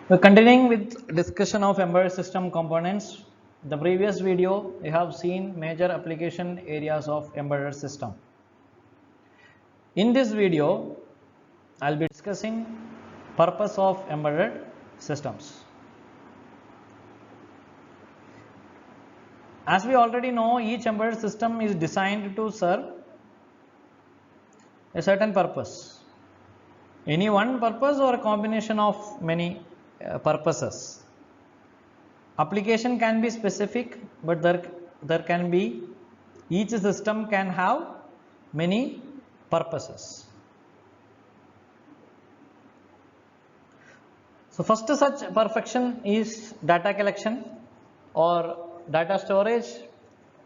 We're continuing with discussion of embedded system components. The previous video we have seen major application areas of embedded system. In this video I'll be discussing purpose of embedded systems. As we already know, each embedded system is designed to serve a certain purpose. Any one purpose or a combination of many purposes. Application can be specific, but there can be, each system can have many purposes. So first such perfection is data collection or data storage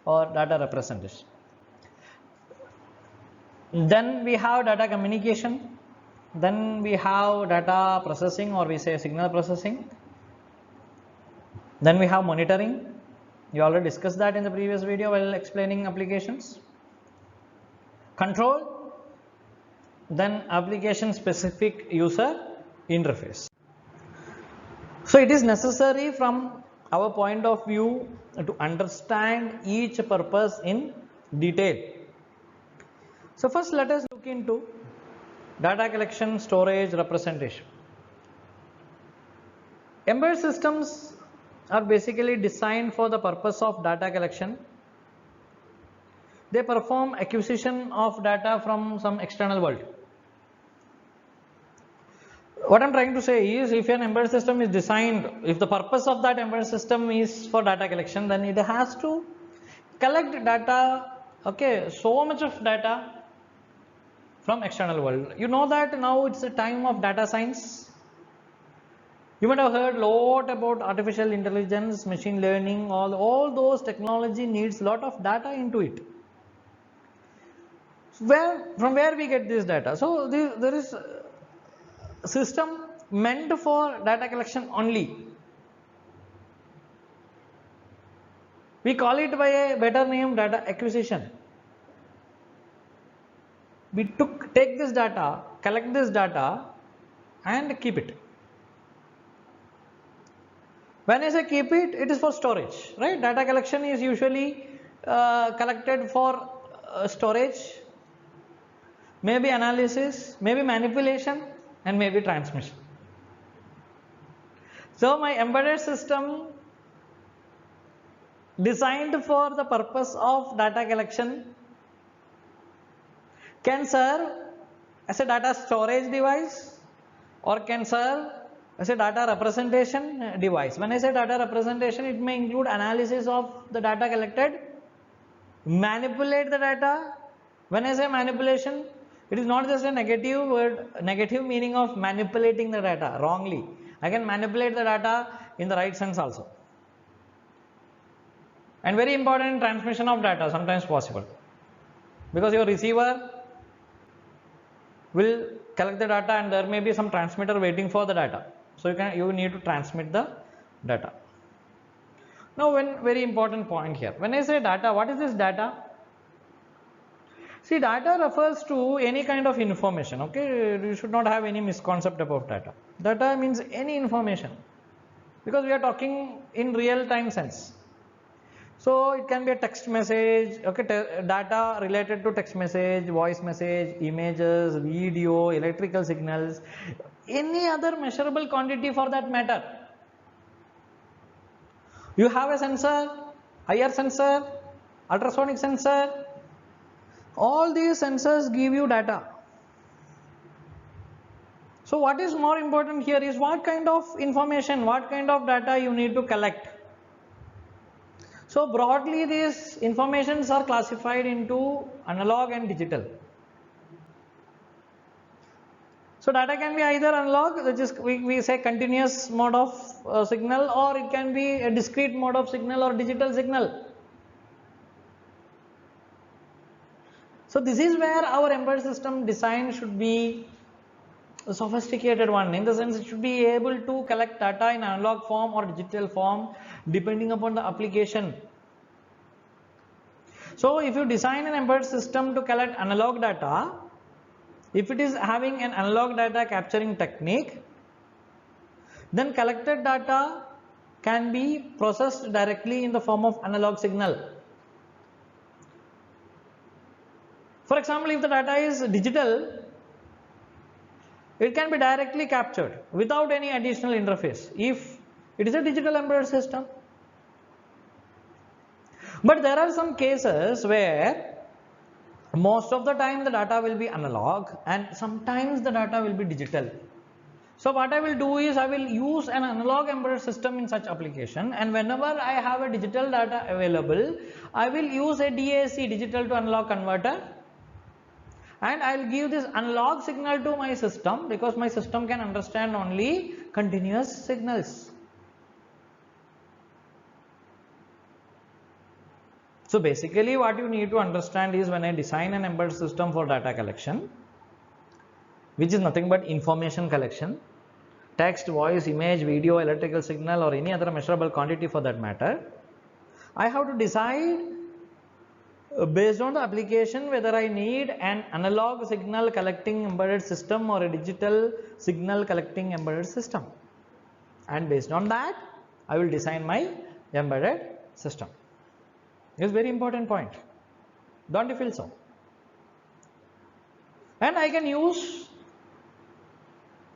or data representation. Then we have data communication. Then we have data processing, or we say signal processing. Then we have monitoring. You already discussed that in the previous video while explaining applications. Control. Then application specific user interface. So it is necessary from our point of view to understand each purpose in detail. So first let us look into data collection, storage, representation. Embedded systems are basically designed for the purpose of data collection. They perform acquisition of data from some external world. What I am trying to say is, if an embedded system is designed, if the purpose of that embedded system is for data collection, then it has to collect data, okay, so much of data from external world. You know that now it's a time of data science. You might have heard a lot about artificial intelligence, machine learning, all those technology needs a lot of data into it. From where we get this data? So there is a system meant for data collection only. We call it by a better name, data acquisition. We take this data, collect this data and keep it. When I say keep it, it is for storage, right? Data collection is usually collected for storage, maybe analysis, maybe manipulation, and maybe transmission. So my embedded system designed for the purpose of data collection can serve as a data storage device or can serve as a data representation device. When I say data representation, it may include analysis of the data collected, manipulate the data. When I say manipulation, it is not just a negative word, negative meaning of manipulating the data wrongly. I can manipulate the data in the right sense also. And very important, transmission of data sometimes possible, because your receiver will collect the data and there may be some transmitter waiting for the data. So you need to transmit the data. Now one very important point here. When I say data, what is this data? See, data refers to any kind of information, okay? You should not have any misconcept about data. Data means any information, because we are talking in real time sense. So it can be a text message, okay, data related to text message, voice message, images, video, electrical signals, any other measurable quantity for that matter. You have a sensor, IR sensor, ultrasonic sensor, all these sensors give you data. So what is more important here is what kind of information, what kind of data you need to collect. So broadly these informations are classified into analog and digital. So data can be either analog, which is we say continuous mode of signal, or it can be a discrete mode of signal or digital signal. So this is where our embedded system design should be a sophisticated one, in the sense it should be able to collect data in analog form or digital form depending upon the application. So if you design an embedded system to collect analog data, if it is having an analog data capturing technique, then collected data can be processed directly in the form of analog signal. For example, if the data is digital, it can be directly captured without any additional interface if it is a digital embedded system. But there are some cases where most of the time the data will be analog and sometimes the data will be digital. So what I will do is I will use an analog embedded system in such application, and whenever I have a digital data available, I will use a DAC, digital to analog converter, and I will give this analog signal to my system, because my system can understand only continuous signals. So basically what you need to understand is, when I design an embedded system for data collection, which is nothing but information collection, text, voice, image, video, electrical signal, or any other measurable quantity for that matter, I have to decide based on the application whether I need an analog signal collecting embedded system or a digital signal collecting embedded system, and based on that I will design my embedded system. This is very important point, don't you feel so? And I can use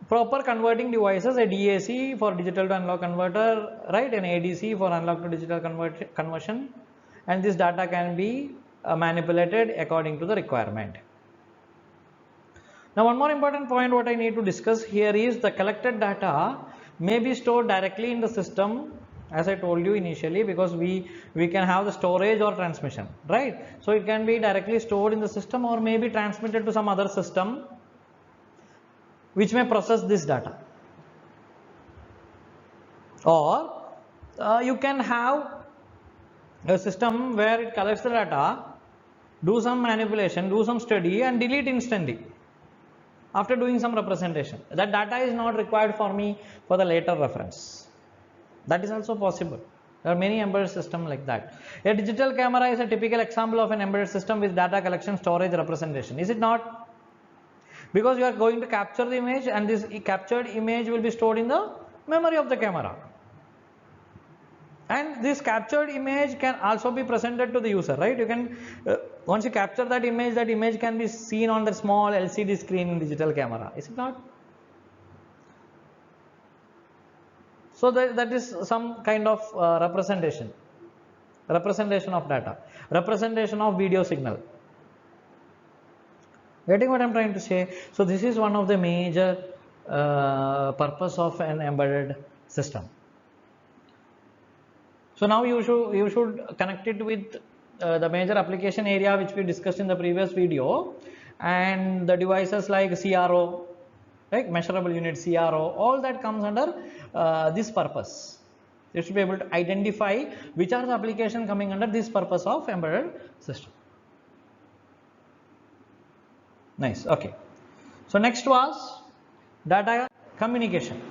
proper converting devices, a DAC for digital to analog converter, right, an ADC for analog to digital conversion, and this data can be manipulated according to the requirement. Now one more important point what I need to discuss here is, the collected data may be stored directly in the system, as I told you initially, because we can have the storage or transmission, right? So it can be directly stored in the system or may be transmitted to some other system which may process this data. Or you can have a system where it collects the data, do some manipulation, do some study and delete instantly after doing some representation. That data is not required for me for the later reference. That is also possible. There are many embedded systems like that. A digital camera is a typical example of an embedded system with data collection, storage, representation. Is it not? Because you are going to capture the image, and this captured image will be stored in the memory of the camera. And this captured image can also be presented to the user, right? You can, once you capture that image can be seen on the small LCD screen in digital camera. Is it not? So that is some kind of representation of data, representation of video signal. Getting what I am trying to say? So this is one of the major purpose of an embedded system. So now you should connect it with the major application area which we discussed in the previous video, and the devices like CRO, right, measurable unit, CRO, all that comes under this purpose. You should be able to identify which are the applications coming under this purpose of embedded system. Nice. Okay. So next was data communication.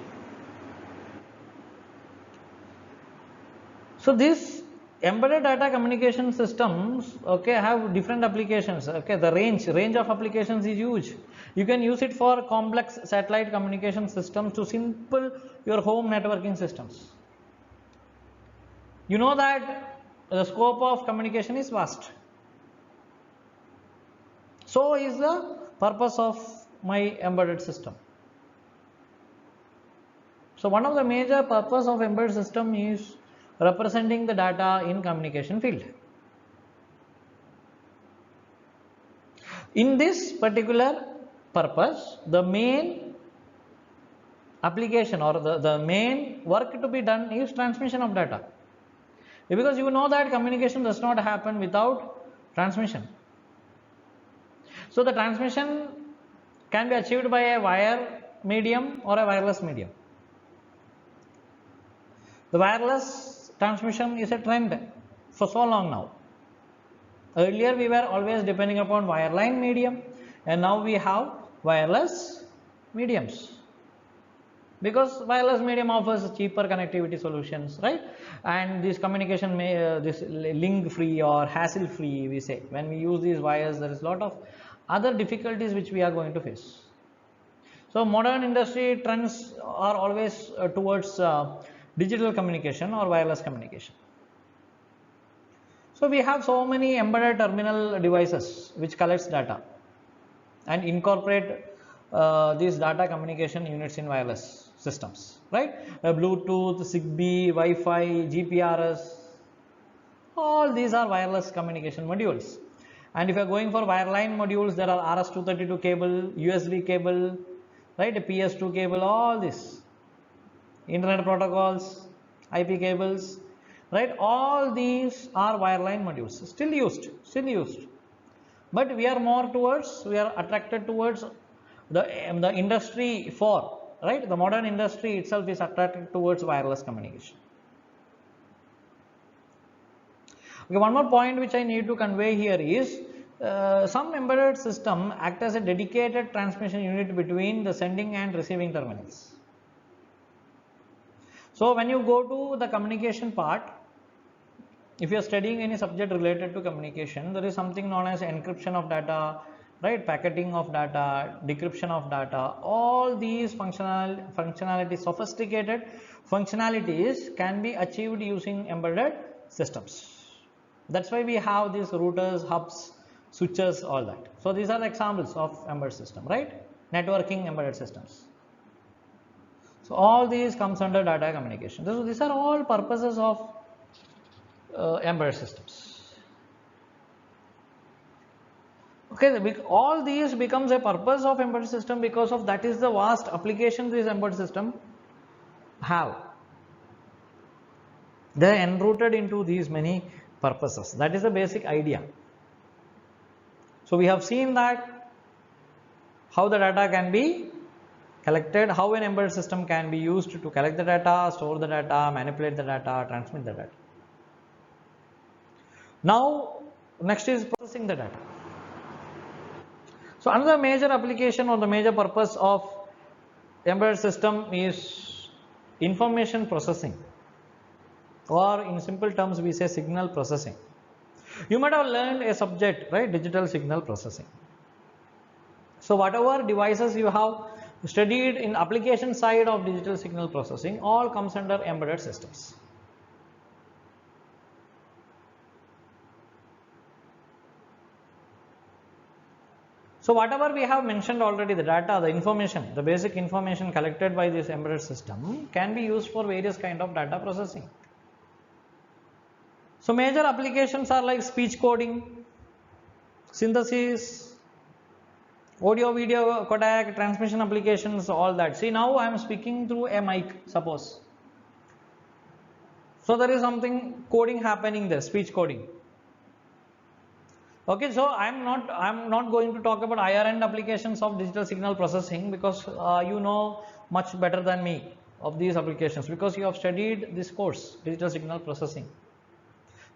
So this embedded data communication systems, okay, have different applications. Okay, the range of applications is huge. You can use it for complex satellite communication systems to simple your home networking systems. You know that the scope of communication is vast. So is the purpose of my embedded system. So one of the major purpose of embedded system is representing the data in communication field. In this particular purpose, the main application or the main work to be done is transmission of data, because you know that communication does not happen without transmission. So the transmission can be achieved by a wire medium or a wireless medium. The wireless transmission is a trend for so long now. Earlier we were always depending upon wireline medium, and now we have wireless mediums, because wireless medium offers cheaper connectivity solutions, right? And this communication this link free or hassle free, we say. When we use these wires, there is a lot of other difficulties which we are going to face. So modern industry trends are always towards digital communication or wireless communication. So we have so many embedded terminal devices which collects data and incorporate these data communication units in wireless systems, right? Bluetooth, Zigbee, Wi-Fi, GPRS, all these are wireless communication modules. And if you are going for wireline modules, there are RS-232 cable, USB cable, right? A PS2 cable, all this, internet protocols, IP cables, right? All these are wireline modules, still used. But we are more towards, we are attracted towards the industry for, right? The modern industry itself is attracted towards wireless communication. Okay, one more point which I need to convey here is some embedded system act as a dedicated transmission unit between the sending and receiving terminals. So when you go to the communication part, if you are studying any subject related to communication, there is something known as encryption of data, right? Packaging of data, decryption of data. All these functionalities, sophisticated functionalities can be achieved using embedded systems. That's why we have these routers, hubs, switches, all that. So these are the examples of embedded system, right? Networking embedded systems. So all these comes under data communication. So these are all purposes of embedded systems. Okay, all these becomes a purpose of embedded system because of that is the vast application this embedded system have. They are enrooted into these many purposes. That is the basic idea. So we have seen that how the data can be collected, how an embedded system can be used to collect the data, store the data, manipulate the data, transmit the data. Now next is processing the data. So another major application or the major purpose of embedded system is information processing, or in simple terms we say signal processing. You might have learned a subject, right? Digital signal processing. So whatever devices you have studied in application side of digital signal processing, all comes under embedded systems. So whatever we have mentioned already, the data, the information, the basic information collected by this embedded system can be used for various kind of data processing. So major applications are like speech coding, synthesis, audio video codec, transmission applications, all that. See, now I am speaking through a mic, suppose. So there is something coding happening there, speech coding. Okay, so I'm not going to talk about higher end applications of digital signal processing, because you know much better than me of these applications, because you have studied this course, digital signal processing.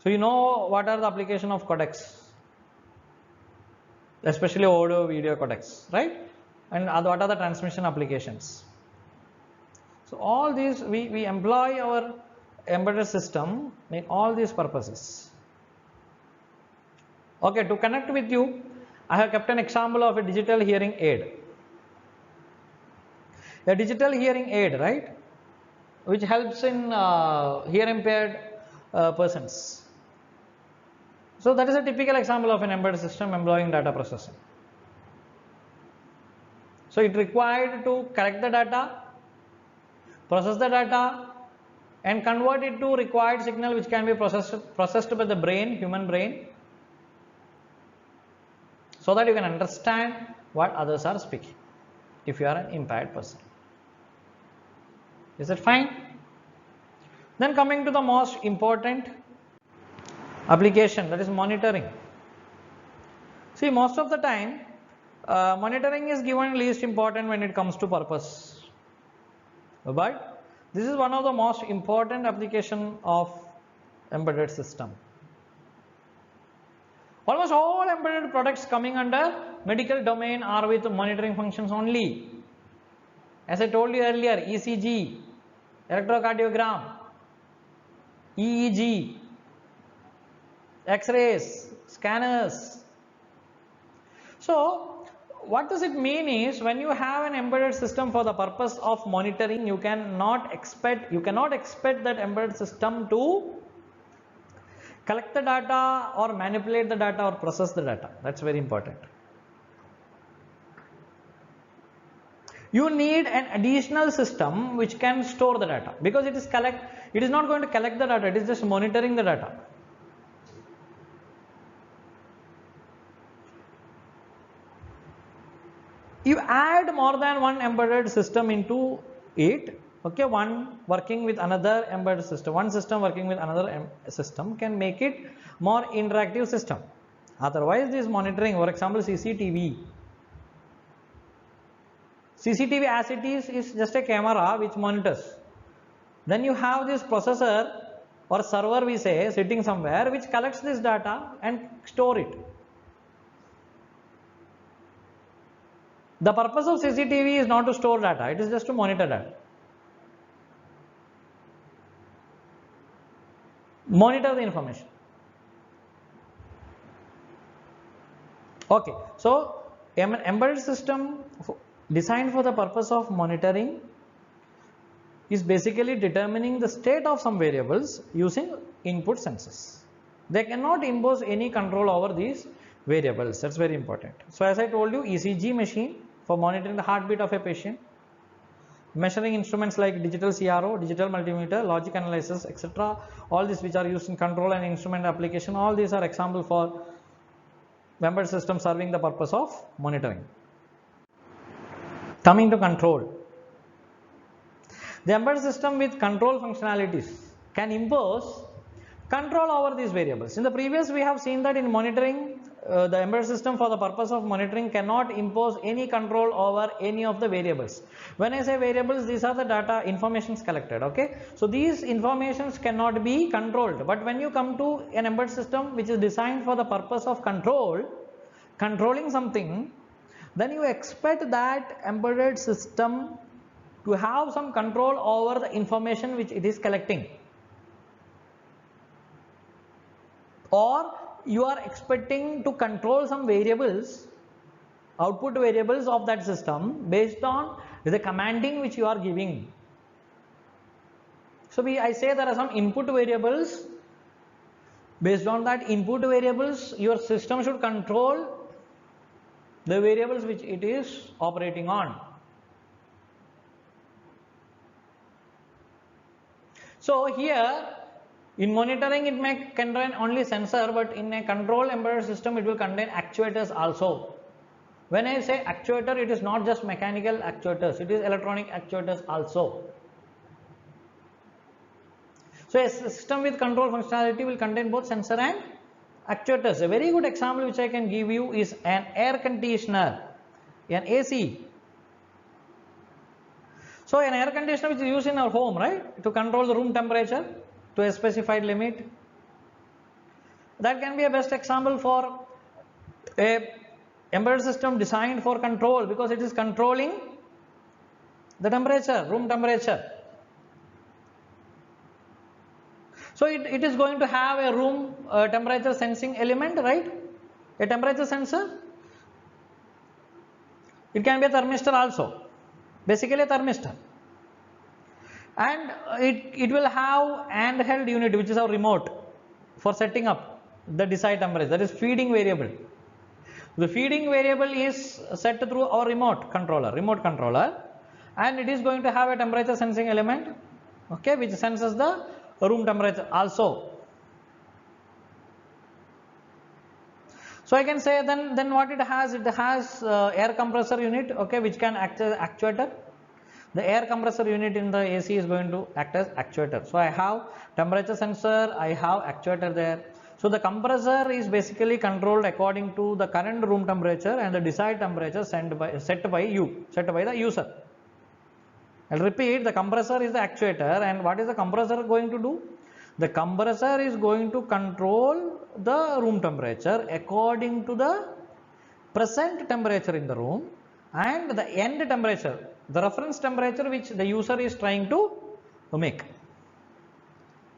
So you know what are the application of codecs, especially audio video codecs, right? And what are the transmission applications. So all these we employ our embedded system in all these purposes. Okay, to connect with you, I have kept an example of a digital hearing aid. A digital hearing aid, right, which helps in hear impaired persons. So that is a typical example of an embedded system employing data processing. So it required to collect the data, process the data, and convert it to required signal which can be processed by the brain, human brain, so that you can understand what others are speaking if you are an impaired person. Is it fine? Then coming to the most important application, that is monitoring. See, most of the time monitoring is given least important when it comes to purpose, but this is one of the most important application of embedded system. Almost all embedded products coming under medical domain are with monitoring functions only. As I told you earlier, ECG, electrocardiogram, EEG, X-rays, scanners. So what does it mean is, when you have an embedded system for the purpose of monitoring, you cannot expect that embedded system to collect the data or manipulate the data or process the data. That's very important. You need an additional system which can store the data, because it is not going to collect the data, it is just monitoring the data. You add more than one embedded system into it, okay, one working with another embedded system, one system working with another system can make it more interactive system. Otherwise, this monitoring, for example, CCTV as it is just a camera which monitors. Then you have this processor or server, we say, sitting somewhere, which collects this data and store it. The purpose of CCTV is not to store data, it is just to monitor data. Monitor the information. Okay, so an embedded system designed for the purpose of monitoring is basically determining the state of some variables using input sensors. They cannot impose any control over these variables. That's very important. So as I told you, ECG machine for monitoring the heartbeat of a patient, measuring instruments like digital CRO, digital multimeter, logic analysis, etc. All these which are used in control and instrument application, all these are example for embedded system serving the purpose of monitoring. Coming to control. The embedded system with control functionalities can impose control over these variables. In the previous, we have seen that in monitoring, the embedded system for the purpose of monitoring cannot impose any control over any of the variables. When I say variables, these are the data informations collected, okay. So these informations cannot be controlled, but when you come to an embedded system which is designed for the purpose of controlling something, then you expect that embedded system to have some control over the information which it is collecting, or you are expecting to control some variables, output variables of that system based on the commanding which you are giving. So I say there are some input variables. Based on that input variables, your system should control the variables which it is operating on. So here in monitoring, it may contain only sensor, but in a control embedded system it will contain actuators also. When I say actuator, it is not just mechanical actuators, it is electronic actuators also. So a system with control functionality will contain both sensor and actuators. A very good example which I can give you is an air conditioner, an AC. So an air conditioner which is used in our home, right, to control the room temperature to a specified limit. That can be a best example for a embedded system designed for control, because it is controlling the temperature, room temperature. So it is going to have a room temperature sensing element, right, a temperature sensor. It can be a thermistor also, basically a thermistor. And it will have handheld unit, which is our remote, for setting up the desired temperature, that is feeding variable. The feeding variable is set through our remote controller, and it is going to have a temperature sensing element, okay, which senses the room temperature also. So I can say then what it has air compressor unit, okay, which can act as actuator. The air compressor unit in the AC is going to act as actuator. So I have temperature sensor, I have actuator there. So the compressor is basically controlled according to the current room temperature and the desired temperature set by the user. I'll repeat, the compressor is the actuator, and what is the compressor going to do? The compressor is going to control the room temperature according to the present temperature in the room and the end temperature, the reference temperature which the user is trying to make.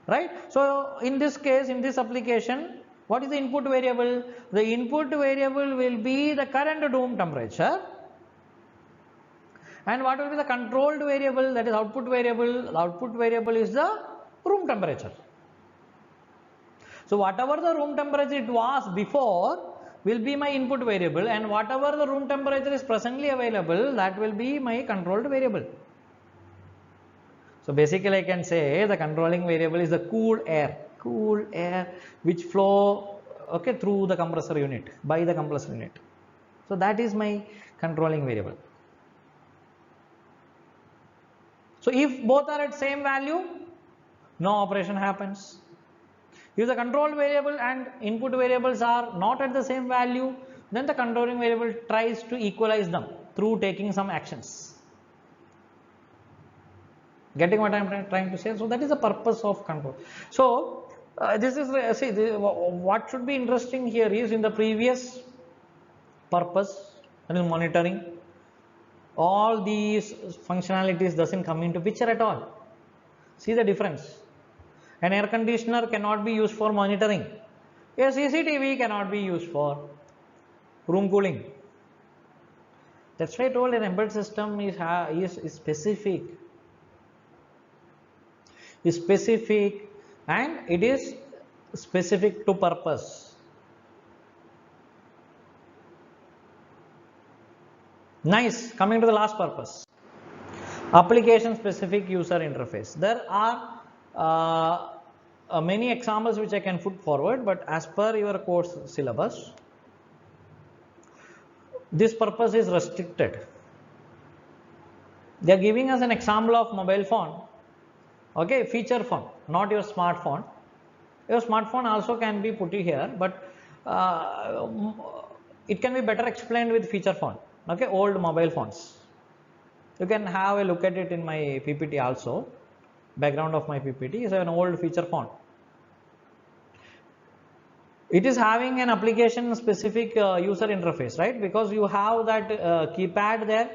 Right? So in this case, in this application, what is the input variable? The input variable will be the current room temperature. And what will be the controlled variable, that is output variable? The output variable is the room temperature. So whatever the room temperature it was before will be my input variable, and whatever the room temperature is presently available, that will be my controlled variable. So basically I can say the controlling variable is the cool air which flow through the compressor unit, by the compressor unit. So that is my controlling variable. So if both are at same value, no operation happens. If the control variable and input variables are not at the same value, then the controlling variable tries to equalize them through taking some actions. Getting what I am trying to say? So that is the purpose of control. So this is, what should be interesting here is, in the previous purpose, that is monitoring, all these functionalities doesn't come into picture at all. See the difference. An air conditioner cannot be used for monitoring. A CCTV cannot be used for room cooling. That's why I told an embedded system is specific. Is specific, and it is specific to purpose. Nice. Coming to the last purpose, application specific user interface. There are many examples which I can put forward, but as per your course syllabus, this purpose is restricted. They are giving us an example of mobile phone, okay, feature phone, not your smartphone. Your smartphone also can be put here, but it can be better explained with feature phone, okay, old mobile phones. You can have a look at it in my PPT also. Background of my PPT is an old feature phone. It is having an application specific user interface, right? Because you have that keypad there,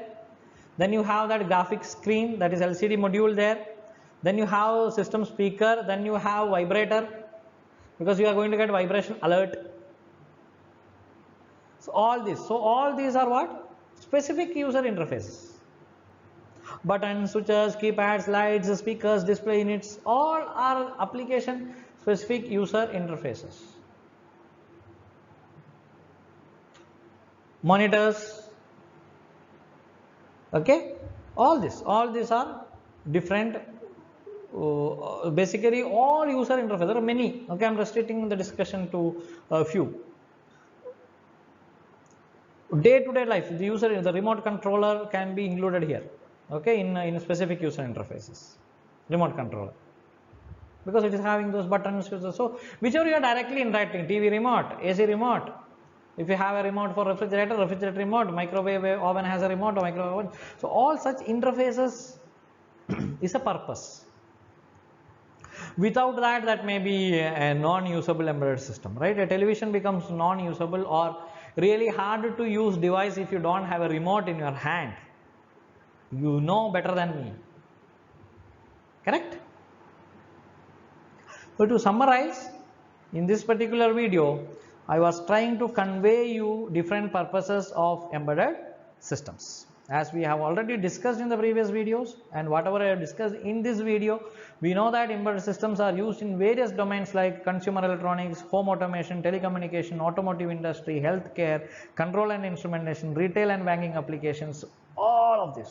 then you have that graphics screen, that is LCD module there, then you have system speaker, then you have vibrator, because you are going to get vibration alert. So all these are what? Specific user interfaces. Buttons, switches, keypads, lights, speakers, display units, all are application specific user interfaces. Monitors, okay, all these are different, basically all user interface. There are many, okay, I am restricting the discussion to a few. Day-to-day life, the remote controller can be included here, okay, in specific user interfaces, remote controller, because it is having those buttons. So whichever you are directly interacting, TV remote, AC remote, if you have a remote for refrigerator remote, microwave oven has a remote, or microwave oven. So all such interfaces is a purpose. Without that may be a non-usable embedded system, right? A television becomes non-usable or really hard to use device if you don't have a remote in your hand. You know better than me, correct? So to summarize, in this particular video, I was trying to convey you different purposes of embedded systems. As we have already discussed in the previous videos, and whatever I have discussed in this video, we know that embedded systems are used in various domains like consumer electronics, home automation, telecommunication, automotive industry, healthcare, control and instrumentation, retail and banking applications, all of this.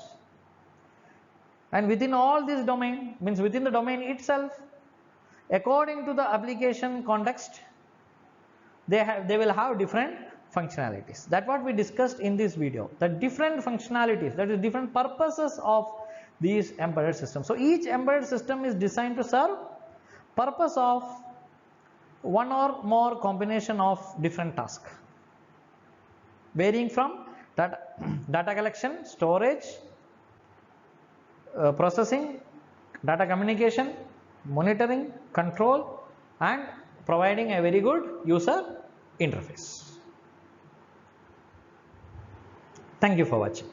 And within all this domain, means within the domain itself, according to the application context, they will have different functionalities. That's what we discussed in this video, the different functionalities, that is different purposes of these embedded systems. So each embedded system is designed to serve purpose of one or more combination of different tasks, varying from data collection, storage, processing, data communication, monitoring, control, and providing a very good user interface. Thank you for watching.